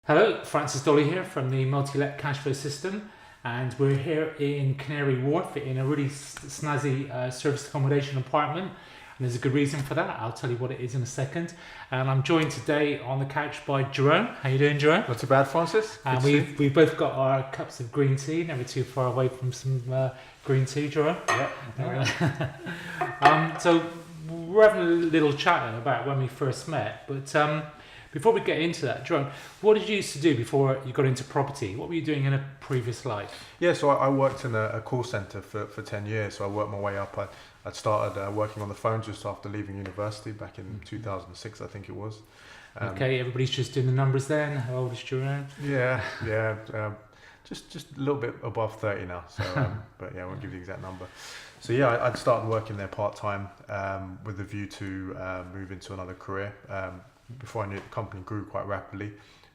Hello, Francis Dolly here from the Multi-Let Cashflow System, and we're here in Canary Wharf in a really snazzy serviced accommodation apartment. And there's a good reason for that. I'll tell you what it is in a second. And I'm joined today on the couch by Jerome. How you doing, Jerome? Not too bad, Francis. And we've both got our cups of green tea. Never too far away from some green tea, Jerome. Yeah. So we're having a little chat about when we first met, but before we get into that, Jerome, what did you used to do before you got into property? What were you doing in a previous life? Yeah, so I worked in a call centre for 10 years, so I worked my way up. I started working on the phone just after leaving university back in 2006, I think it was. Okay, everybody's just doing the numbers then. How old is Jerome? Yeah, just a little bit above 30 now, so but yeah, I won't give you the exact number. So yeah, I'd started working there part-time with the view to move into another career. Before I knew it, the company grew quite rapidly,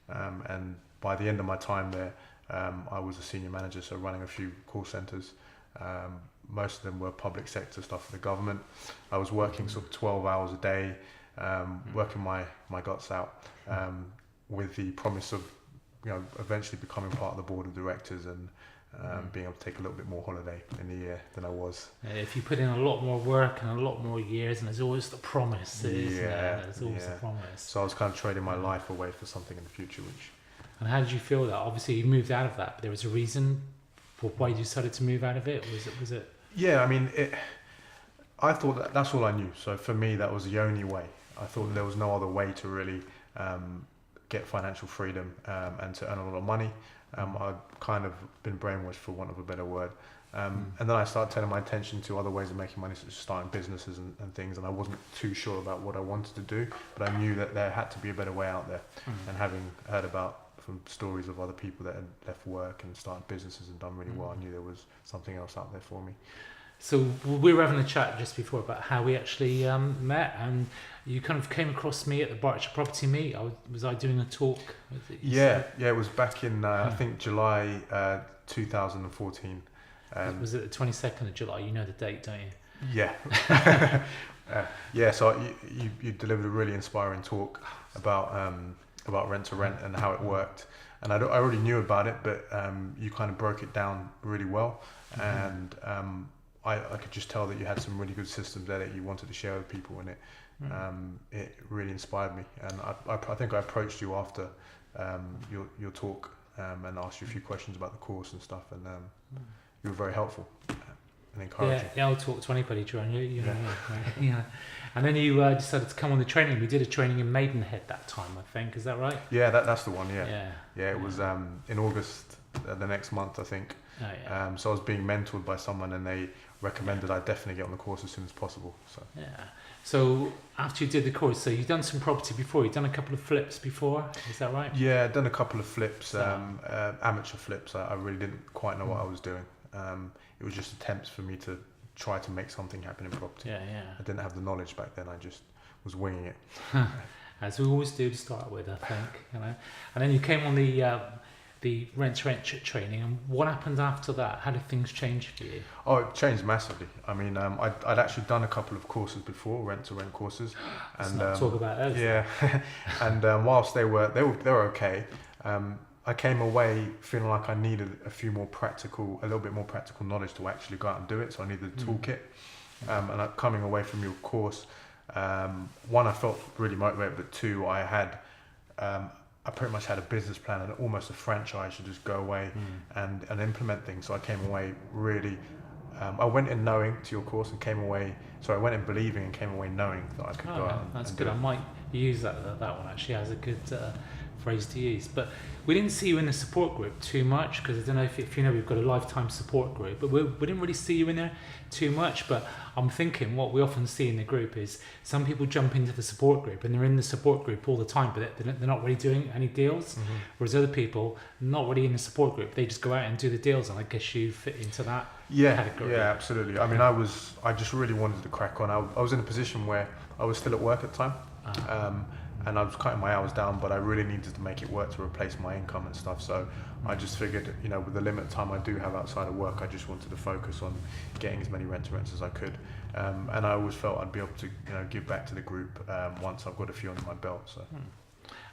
and by the end of my time there, I was a senior manager, so running a few call centres. Most of them were public sector stuff for the government. I was working sort of 12 hours a day, working my guts out, with the promise of, eventually becoming part of the board of directors and being able to take a little bit more holiday in the year than I was. If you put in a lot more work and a lot more years, and there's always the promise, isn't there? There's always the promise. So I was kind of trading my life away for something in the future, which... And how did you feel that? Obviously you moved out of that, but there was a reason for why you decided to move out of it? Was it? Yeah, I mean, I thought that's all I knew. So for me, that was the only way. I thought there was no other way to really get financial freedom and to earn a lot of money. I'd kind of been brainwashed, for want of a better word. And then I started turning my attention to other ways of making money, such as starting businesses and things. And I wasn't too sure about what I wanted to do, but I knew that there had to be a better way out there. And having heard from stories of other people that had left work and started businesses and done really well, I knew there was something else out there for me. So we were having a chat just before about how we actually met, and you kind of came across me at the Berkshire Property Meet. Was I doing a talk? Yeah, it was back in I think July 2014. Was it the 22nd of July? You know the date, don't you? Yeah. So you delivered a really inspiring talk about rent to rent and how it worked, and I already knew about it, but you kind of broke it down really well, and I could just tell that you had some really good systems there that you wanted to share with people, and it really inspired me. And I think I approached you after your talk and asked you a few questions about the course and stuff, and you were very helpful and encouraging. Yeah, I'll talk to anybody, Jerome. You know, yeah. And then you decided to come on the training. We did a training in Maidenhead that time, I think. Is that right? Yeah, that's the one. Yeah. It was in August the next month, I think. Oh, yeah. So I was being mentored by someone, and they recommended I definitely get on the course as soon as possible. So after you did the course, so you've done some property before. You've done a couple of flips before. Is that right? Yeah, I'd done a couple of flips, amateur flips. I really didn't quite know what I was doing. It was just attempts for me to try to make something happen in property. Yeah. I didn't have the knowledge back then. I just was winging it. As we always do to start with, I think. And then you came on the rent to rent training, and what happened after that? How did things change for you? Oh, it changed massively. I mean, I'd actually done a couple of courses before, rent to rent courses, and talk about those. Yeah, and whilst they were okay, I came away feeling like I needed a little bit more practical knowledge to actually go out and do it. So I needed a toolkit, and coming away from your course, one, I felt really motivated, but two, I pretty much had a business plan and almost a franchise to just go away and implement things. So I came away really, I went in knowing to your course and came away, I went in believing and came away knowing that I could go out and that's do good. it. I might use that one actually as a good phrase to use. But we didn't see you in the support group too much, because I don't know if you know, we've got a lifetime support group, but we didn't really see you in there too much. But I'm thinking what we often see in the group is some people jump into the support group and they're in the support group all the time, but they're not really doing any deals. Whereas other people, not really in the support group, they just go out and do the deals, and I guess you fit into that category. Yeah, absolutely. I mean, I just really wanted to crack on. I was in a position where I was still at work at the time. And I was cutting my hours down, but I really needed to make it work to replace my income and stuff. So I just figured, with the limited time I do have outside of work, I just wanted to focus on getting as many rent-to-rents as I could. And I always felt I'd be able to, give back to the group once I've got a few under my belt. So.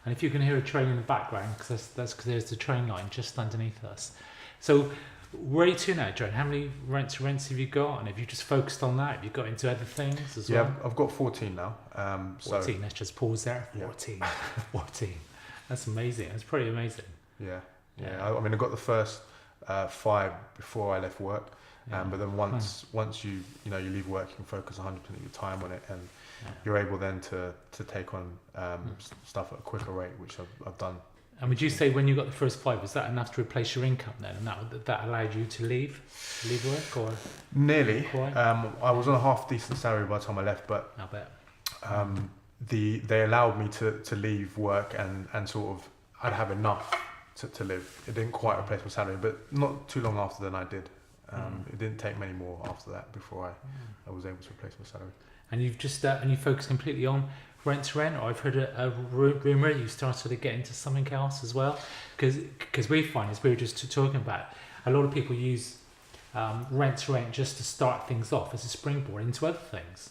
And if you can hear a train in the background, because that's because there's the train line just underneath us. So where are you to now, Jerome? How many rents have you got? And have you just focused on that? Have you got into other things as well? Yeah, I've got 14 now. 14, let's just pause there. 14. 14. That's amazing. That's pretty amazing. Yeah. I mean, I got the first 5 before I left work. But then once you leave work, you can focus 100% of your time on it, and you're able then to take on stuff at a quicker rate, which I've done. And would you say when you got the first 5, was that enough to replace your income then, and that allowed you to leave work, or nearly? I was on a half decent salary by the time I left, but I bet they allowed me to leave work and sort of I'd have enough to live. It didn't quite replace my salary, but not too long after then I did. It didn't take many more after that before I was able to replace my salary. And you've just and you focus completely on rent to rent, or I've heard a rumour you started to get into something else as well, because we find, as we were just talking about, a lot of people use rent to rent just to start things off as a springboard into other things.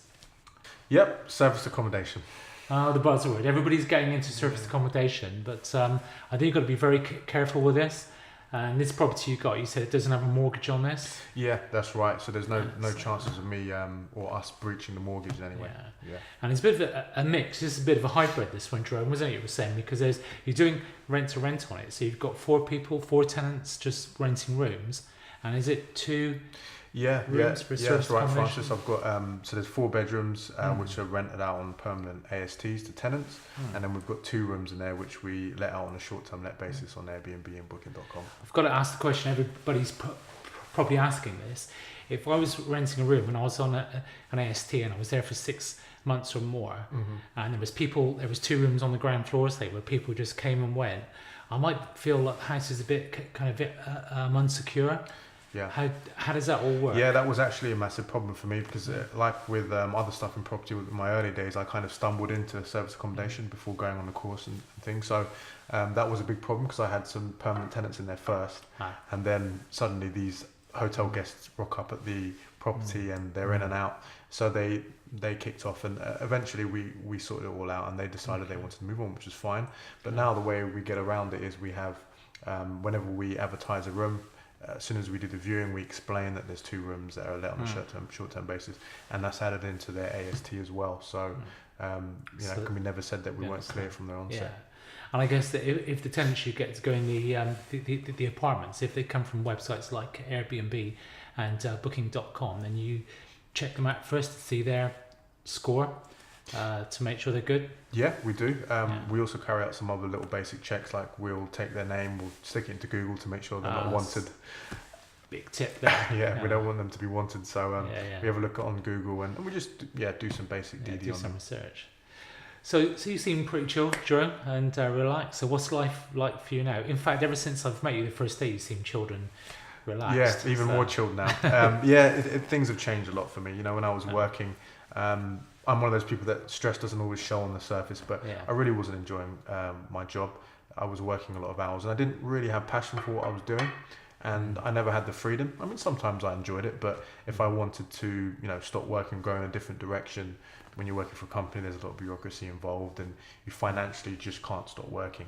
Yep, service accommodation. The buzzword. Everybody's getting into service accommodation, but I think you've got to be very careful with this. And this property you said it doesn't have a mortgage on this? Yeah, that's right. So there's no chances of me or us breaching the mortgage in any way. Yeah. And it's a bit of a mix. This is a bit of a hybrid, this one, Jerome, wasn't it, you were saying? Because you're doing rent to rent on it. So you've got 4 tenants just renting rooms. And is it 2 rooms for service that's right, accommodation? Francis. I've got so there's 4 bedrooms which are rented out on permanent ASTs to tenants, and then we've got 2 rooms in there which we let out on a short-term let basis on Airbnb and Booking.com. I've got to ask the question. Everybody's probably asking this. If I was renting a room and I was on an AST and I was there for 6 months or more, and there was 2 rooms on the ground floor, say, where people just came and went, I might feel like the house is a bit kind of unsecure. Yeah. How does that all work? Yeah, that was actually a massive problem for me because, like with other stuff in property, with my early days, I kind of stumbled into service accommodation before going on the course and things. So that was a big problem because I had some permanent tenants in there first, and then suddenly these hotel guests rock up at the property and they're in and out. So they kicked off, and eventually we sorted it all out, and they decided they wanted to move on, which is fine. But now the way we get around it is we have, whenever we advertise a room, as soon as we do the viewing, we explain that there's 2 rooms that are let on a short-term basis, and that's added into their AST as well. So, it can be never said that we weren't clear from the onset. Yeah. And I guess that if the tenants you get to go in the apartments, if they come from websites like Airbnb and Booking.com, then you check them out first to see their score to make sure they're good. Yeah, we do. We also carry out some other little basic checks, like we'll take their name, we'll stick it into Google to make sure they're not wanted. Big tip there. We don't want them to be wanted, so we have a look on Google and we just do some basic DD do on some them. research. So you seem pretty chill, Jerome, and relaxed. So what's life like for you now? In fact, ever since I've met you the first day, you seem chilled and relaxed. Yeah, even more chilled now. Things have changed a lot for me. You know, when I was working, I'm one of those people that stress doesn't always show on the surface, but I really wasn't enjoying my job. I was working a lot of hours and I didn't really have passion for what I was doing, and I never had the freedom. I mean, sometimes I enjoyed it, but if I wanted to, stop working, go in a different direction, when you're working for a company, there's a lot of bureaucracy involved and you financially just can't stop working.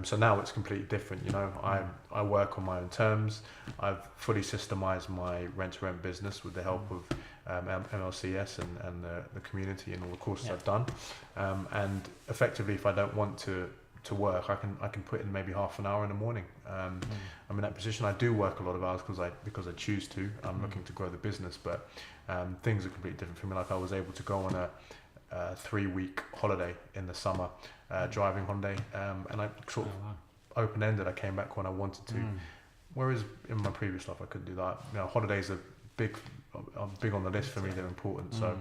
So now it's completely different. I work on my own terms. I've fully systemized my rent-to-rent business with the help of MLCS and the community and all the courses I've done. And effectively, if I don't want to work, I can put in maybe half an hour in the morning. I'm in that position. I do work a lot of hours because I choose to. I'm looking to grow the business, but things are completely different for me. Like I was able to go on a 3-week holiday in the summer, driving holiday, and I sort of open-ended. I came back when I wanted to. Whereas in my previous life, I couldn't do that. Holidays are big on the list for me. They're important. So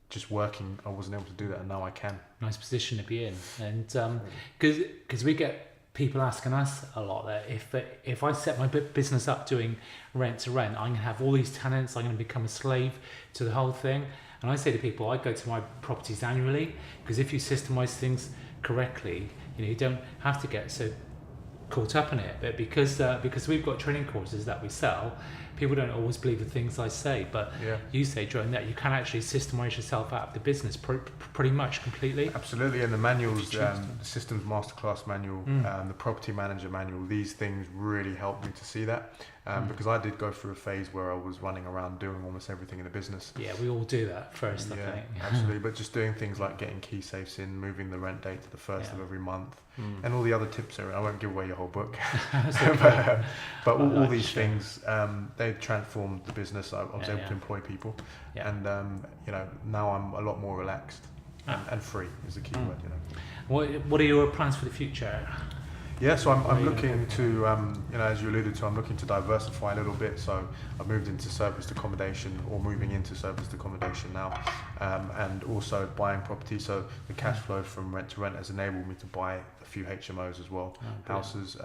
just working, I wasn't able to do that, and now I can. Nice position to be in, and because we get people asking us a lot that if I set my business up doing rent to rent, I'm going to have all these tenants, I'm going to become a slave to the whole thing. And I say to people, I go to my properties annually, because if you systemize things correctly, you don't have to get so caught up in it, but because we've got training courses that we sell, people don't always believe the things I say. But Yeah. you say, Jerome, that you can actually systemize yourself out of the business pretty much completely. Absolutely, and the manuals, If you choose the systems masterclass manual, the property manager manual, these things really helped me to see that, because I did go through a phase where I was running around doing almost everything in the business. Yeah, we all do that first, I think. Absolutely, but just doing things like getting key safes in, moving the rent date to the first of every month, and all the other tips there. I won't give away your whole book, but all these things, they've transformed the business. I was able to employ people, and now I'm a lot more relaxed and free is the key word. What are your plans for the future? Yeah, so I'm looking to, as you alluded to, I'm looking to diversify a little bit. So I've moved into serviced accommodation, or moving into serviced accommodation now, and also buying property. So the cash flow from rent to rent has enabled me to buy a few HMOs as well, houses.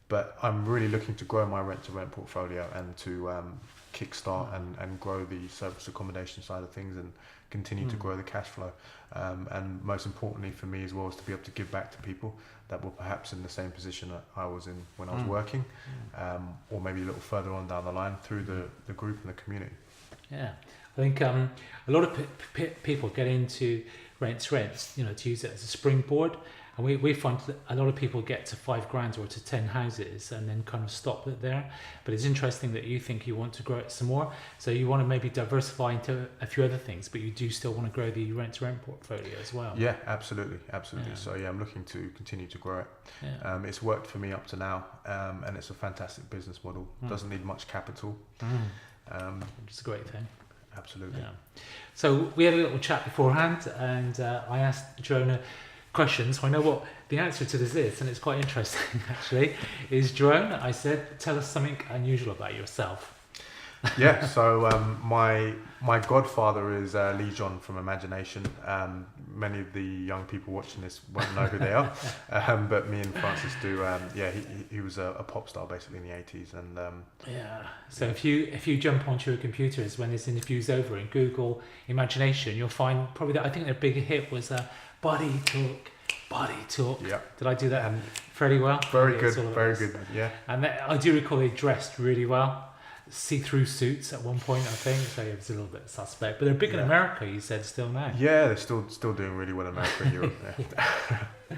But I'm really looking to grow my rent to rent portfolio and to kickstart and grow the serviced accommodation side of things and continue to grow the cash flow. And most importantly for me as well is to be able to give back to people that were perhaps in the same position that I was in when I was working, or maybe a little further on down the line through the group and the community. Yeah, I think a lot of people get into rents, to use it as a springboard. And we find that a lot of people get to £5,000 or to 10 houses and then kind of stop it there. But it's interesting that you think you want to grow it some more. So you want to maybe diversify into a few other things, but you do still want to grow the rent-to-rent portfolio as well. Yeah, absolutely. Yeah. So I'm looking to continue to grow it. Yeah. It's worked for me up to now, and it's a fantastic business model. Doesn't need much capital. Which is a great thing. Absolutely. Yeah. So we had a little chat beforehand, and I asked Jerome questions. So I know what the answer to this is, and it's quite interesting actually. Is Jerome, I said, tell us something unusual about yourself. Yeah, so my godfather is Lee John from Imagination. Many of the young people watching this won't know who they are, but me and Francis do. He was a pop star basically in the 80s, and So if you jump onto your computers when this interview's over and Google Imagination, you'll find probably that I think their big hit was Body Talk. Yeah. Did I do that fairly well? Very good. Yeah. And I do recall they dressed really well. See-through suits at one point, I think. So it was a little bit suspect. But they're big in America, you said, still now. Yeah, they're still doing really well in America and Europe. Yeah.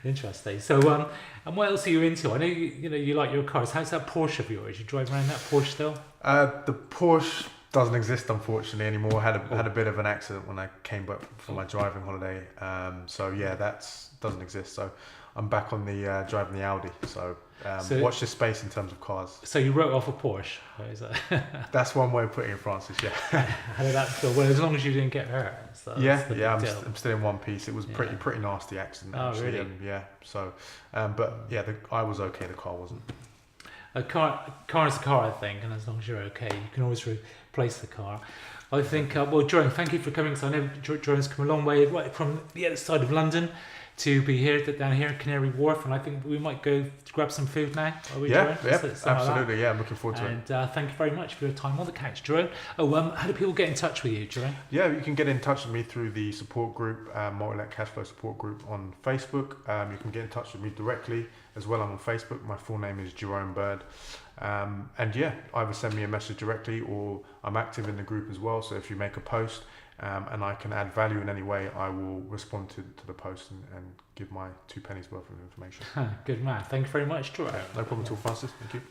Interesting. So, and what else are you into? I know you like your cars. How's that Porsche of yours? You drive around that Porsche still? The Porsche doesn't exist unfortunately anymore. Had a bit of an accident when I came back from my driving holiday. That doesn't exist. So I'm back on the driving the Audi. So watch this space in terms of cars. So you wrote off a Porsche. Is that? That's one way of putting it, Francis. Yeah. How did that feel? Well, as long as you didn't get hurt. So I'm still in one piece. It was pretty nasty accident. Oh, actually. really? So, I was okay. The car wasn't. A car is a car, I think, and as long as you're okay, you can always replace the car. I think, Jerome, thank you for coming. So I know Jerome's come a long way, right from the other side of London to be here, down here at Canary Wharf, and I think we might go to grab some food now. Jerome? Absolutely. Yeah, I'm looking forward to it. And thank you very much for your time on the couch, Jerome. How do people get in touch with you, Jerome? Yeah, you can get in touch with me through the support group, Multi-Let Cashflow support group on Facebook. You can get in touch with me directly as well. I'm on Facebook. My full name is Jerome Bird. Either send me a message directly, or I'm active in the group as well. So if you make a post and I can add value in any way, I will respond to the post and give my 2 pennies worth of information. Good man. Thank you very much, Jerome. No problem at all, Francis. Thank you.